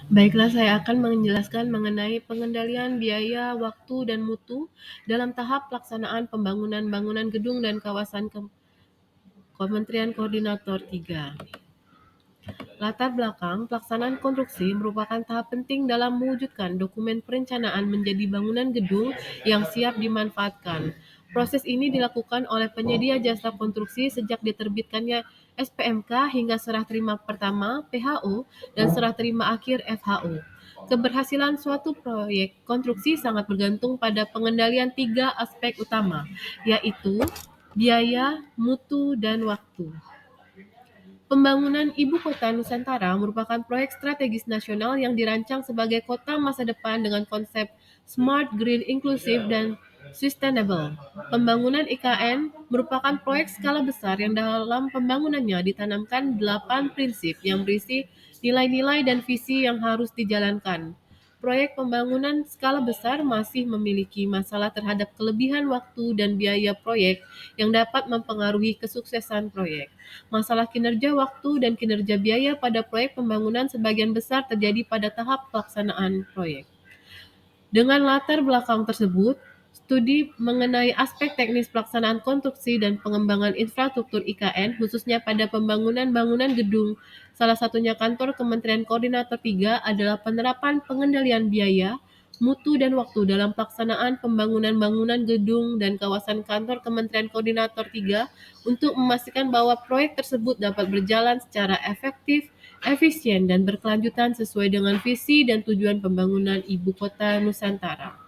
Baiklah, saya akan menjelaskan mengenai pengendalian biaya, waktu, dan mutu dalam tahap pelaksanaan pembangunan bangunan gedung dan kawasan Kementerian Koordinator 3. Latar belakang pelaksanaan konstruksi merupakan tahap penting dalam mewujudkan dokumen perencanaan menjadi bangunan gedung yang siap dimanfaatkan. Proses ini dilakukan oleh penyedia jasa konstruksi sejak diterbitkannya SPMK hingga serah terima pertama (PHO) dan serah terima akhir (FHO). Keberhasilan suatu proyek konstruksi sangat bergantung pada pengendalian 3 aspek utama, yaitu biaya, mutu, dan waktu. Pembangunan Ibu Kota Nusantara merupakan proyek strategis nasional yang dirancang sebagai kota masa depan dengan konsep smart, green, inklusif, dan sustainable. Pembangunan IKN merupakan proyek skala besar yang dalam pembangunannya ditanamkan 8 prinsip yang berisi nilai-nilai dan visi yang harus dijalankan. Proyek pembangunan skala besar masih memiliki masalah terhadap kelebihan waktu dan biaya proyek yang dapat mempengaruhi kesuksesan proyek. Masalah kinerja waktu dan kinerja biaya pada proyek pembangunan sebagian besar terjadi pada tahap pelaksanaan proyek. Dengan latar belakang tersebut, studi mengenai aspek teknis pelaksanaan konstruksi dan pengembangan infrastruktur IKN, khususnya pada pembangunan bangunan gedung, salah satunya kantor Kementerian Koordinator 3, adalah penerapan pengendalian biaya, mutu, dan waktu dalam pelaksanaan pembangunan bangunan gedung dan kawasan kantor Kementerian Koordinator 3 untuk memastikan bahwa proyek tersebut dapat berjalan secara efektif, efisien, dan berkelanjutan sesuai dengan visi dan tujuan pembangunan Ibu Kota Nusantara.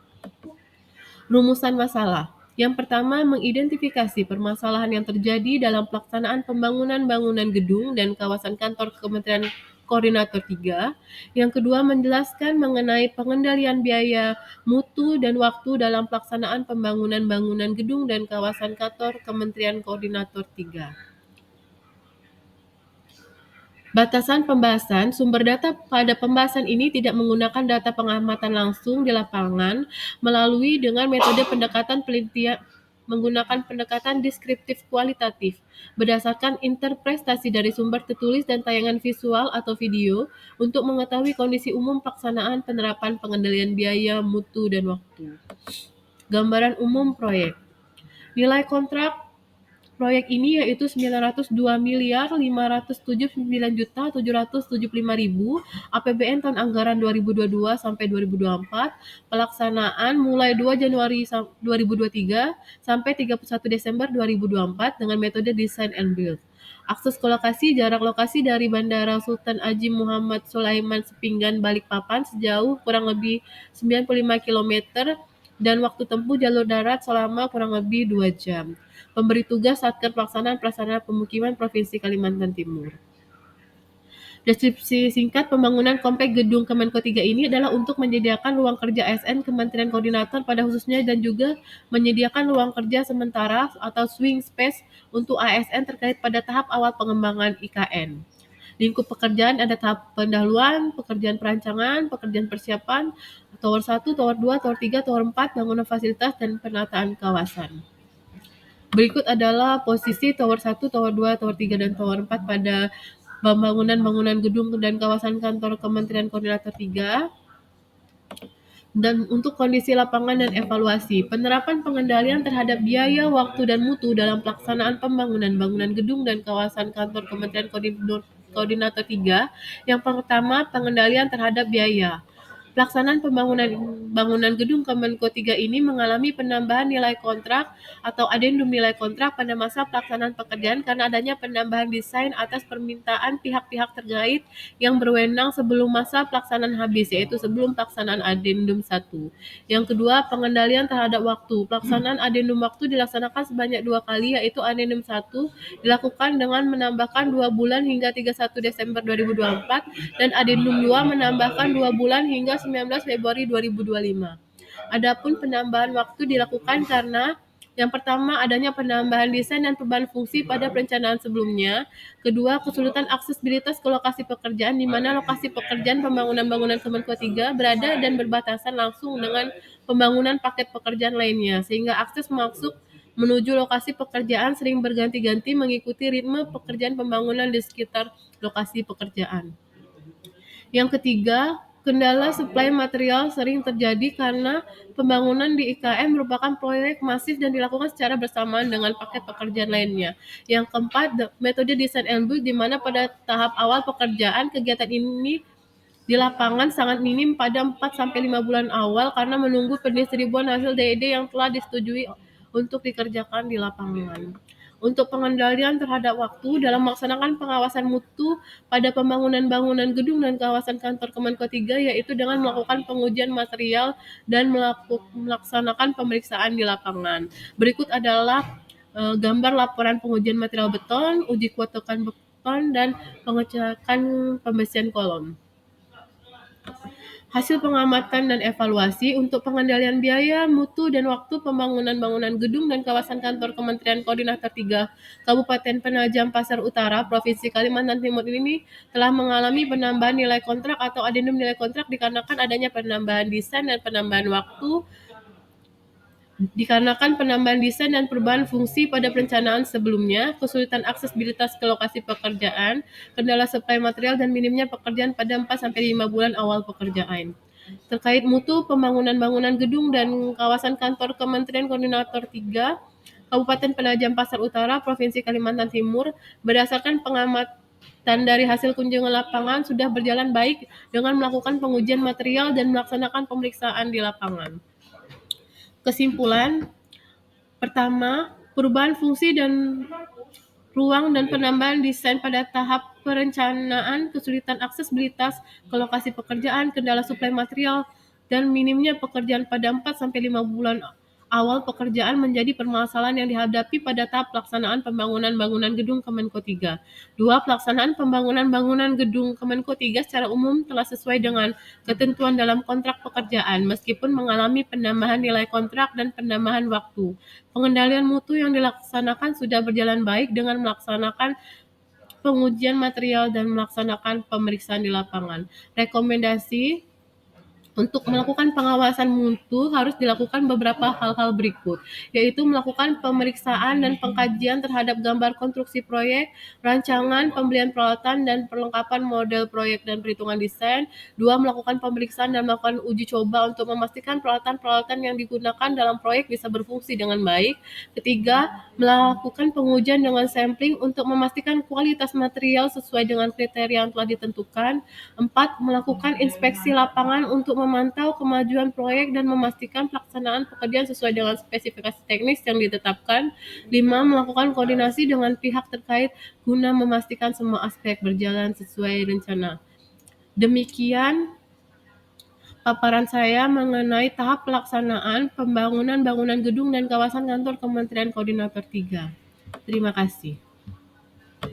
Rumusan masalah. Yang pertama, mengidentifikasi permasalahan yang terjadi dalam pelaksanaan pembangunan bangunan gedung dan kawasan kantor Kementerian Koordinator 3. Yang kedua, menjelaskan mengenai pengendalian biaya, mutu, dan waktu dalam pelaksanaan pembangunan bangunan gedung dan kawasan kantor Kementerian Koordinator 3. Batasan pembahasan, sumber data pada pembahasan ini tidak menggunakan data pengamatan langsung di lapangan melalui dengan metode pendekatan penelitian menggunakan pendekatan deskriptif kualitatif berdasarkan interpretasi dari sumber tertulis dan tayangan visual atau video untuk mengetahui kondisi umum pelaksanaan penerapan pengendalian biaya, mutu, dan waktu. Gambaran umum proyek. Nilai kontrak proyek ini yaitu Rp902.579.775.000, APBN tahun anggaran 2022 sampai 2024, pelaksanaan mulai 2 Januari 2023 sampai 31 Desember 2024 dengan metode design and build. Akses ke lokasi, jarak lokasi dari Bandara Sultan Haji Muhammad Sulaiman Sepinggan Balikpapan sejauh kurang lebih 95 km dan waktu tempuh jalur darat selama kurang lebih 2 jam. Pemberi tugas Satker Pelaksanaan Prasarana Pemukiman Provinsi Kalimantan Timur. Deskripsi singkat pembangunan komplek gedung Kemenko 3 ini adalah untuk menyediakan ruang kerja ASN Kementerian Koordinator pada khususnya dan juga menyediakan ruang kerja sementara atau swing space untuk ASN terkait pada tahap awal pengembangan IKN. Lingkup pekerjaan ada tahap pendahuluan, pekerjaan perancangan, pekerjaan persiapan, tower 1, tower 2, tower 3, tower 4, bangunan fasilitas, dan penataan kawasan. Berikut adalah posisi tower 1, tower 2, tower 3, dan tower 4 pada pembangunan bangunan gedung dan kawasan kantor Kementerian Koordinator 3. Dan untuk kondisi lapangan dan evaluasi, penerapan pengendalian terhadap biaya, waktu, dan mutu dalam pelaksanaan pembangunan bangunan gedung dan kawasan kantor Kementerian Koordinator 3. Yang pertama, pengendalian terhadap biaya. Pelaksanaan pembangunan bangunan gedung Kemenko 3 ini mengalami penambahan nilai kontrak atau adendum nilai kontrak pada masa pelaksanaan pekerjaan karena adanya penambahan desain atas permintaan pihak-pihak terkait yang berwenang sebelum masa pelaksanaan habis, yaitu sebelum pelaksanaan adendum 1. Yang kedua, pengendalian terhadap waktu. Pelaksanaan adendum waktu dilaksanakan sebanyak 2 kali, yaitu adendum 1 dilakukan dengan menambahkan 2 bulan hingga 31 Desember 2024 dan adendum 2 menambahkan 2 bulan hingga 19 Februari 2025. Adapun penambahan waktu dilakukan karena yang pertama, adanya penambahan desain dan perubahan fungsi pada perencanaan sebelumnya. Kedua, kesulitan aksesibilitas ke lokasi pekerjaan di mana lokasi pekerjaan pembangunan bangunan Kemenko 3 berada dan berbatasan langsung dengan pembangunan paket pekerjaan lainnya, sehingga akses masuk menuju lokasi pekerjaan sering berganti-ganti mengikuti ritme pekerjaan pembangunan di sekitar lokasi pekerjaan. Yang ketiga, Kendala suplai material sering terjadi karena pembangunan di IKN merupakan proyek masif dan dilakukan secara bersamaan dengan paket pekerjaan lainnya. Yang keempat, metode design and build, di mana pada tahap awal pekerjaan kegiatan ini di lapangan sangat minim pada 4 sampai 5 bulan awal karena menunggu pendistribusian hasil DED yang telah disetujui untuk dikerjakan di lapangan. Untuk pengendalian terhadap waktu dalam melaksanakan pengawasan mutu pada pembangunan bangunan gedung dan kawasan kantor Kemenko 3, yaitu dengan melakukan pengujian material dan melaksanakan pemeriksaan di lapangan. Berikut adalah gambar laporan pengujian material beton, uji kuat tekan beton, dan pengecekan pembersihan kolom. Hasil pengamatan dan evaluasi untuk pengendalian biaya, mutu, dan waktu pembangunan bangunan gedung dan kawasan kantor Kementerian Koordinator 3 Kabupaten Penajam Pasar Utara, Provinsi Kalimantan Timur ini telah mengalami penambahan nilai kontrak atau adendum nilai kontrak dikarenakan adanya penambahan desain dan penambahan waktu, dikarenakan penambahan desain dan perubahan fungsi pada perencanaan sebelumnya, kesulitan aksesibilitas ke lokasi pekerjaan, kendala suplai material, dan minimnya pekerjaan pada 4-5 bulan awal pekerjaan. Terkait mutu pembangunan bangunan gedung dan kawasan kantor Kementerian Koordinator 3 Kabupaten Penajam Pasar Utara, Provinsi Kalimantan Timur, berdasarkan pengamatan dari hasil kunjungan lapangan sudah berjalan baik dengan melakukan pengujian material dan melaksanakan pemeriksaan di lapangan. Kesimpulan, pertama, perubahan fungsi dan ruang dan penambahan desain pada tahap perencanaan, kesulitan aksesibilitas ke lokasi pekerjaan, kendala suplai material, dan minimnya pekerjaan pada 4-5 bulan awal pekerjaan menjadi permasalahan yang dihadapi pada tahap pelaksanaan pembangunan bangunan gedung Kemenko 3. 2. Pelaksanaan pembangunan bangunan gedung Kemenko 3 secara umum telah sesuai dengan ketentuan dalam kontrak pekerjaan, meskipun mengalami penambahan nilai kontrak dan penambahan waktu. Pengendalian mutu yang dilaksanakan sudah berjalan baik dengan melaksanakan pengujian material dan melaksanakan pemeriksaan di lapangan. Rekomendasi untuk melakukan pengawasan mutu harus dilakukan beberapa hal-hal berikut, yaitu melakukan pemeriksaan dan pengkajian terhadap gambar konstruksi proyek, rancangan, pembelian peralatan, dan perlengkapan model proyek dan perhitungan desain. 2. Melakukan pemeriksaan dan melakukan uji coba untuk memastikan peralatan-peralatan yang digunakan dalam proyek bisa berfungsi dengan baik. Ketiga, melakukan pengujian dengan sampling untuk memastikan kualitas material sesuai dengan kriteria yang telah ditentukan. 4. Melakukan inspeksi lapangan untuk memantau kemajuan proyek dan memastikan pelaksanaan pekerjaan sesuai dengan spesifikasi teknis yang ditetapkan. 5. Melakukan koordinasi dengan pihak terkait guna memastikan semua aspek berjalan sesuai rencana. Demikian paparan saya mengenai tahap pelaksanaan pembangunan bangunan gedung dan kawasan kantor Kementerian Koordinator 3. Terima kasih.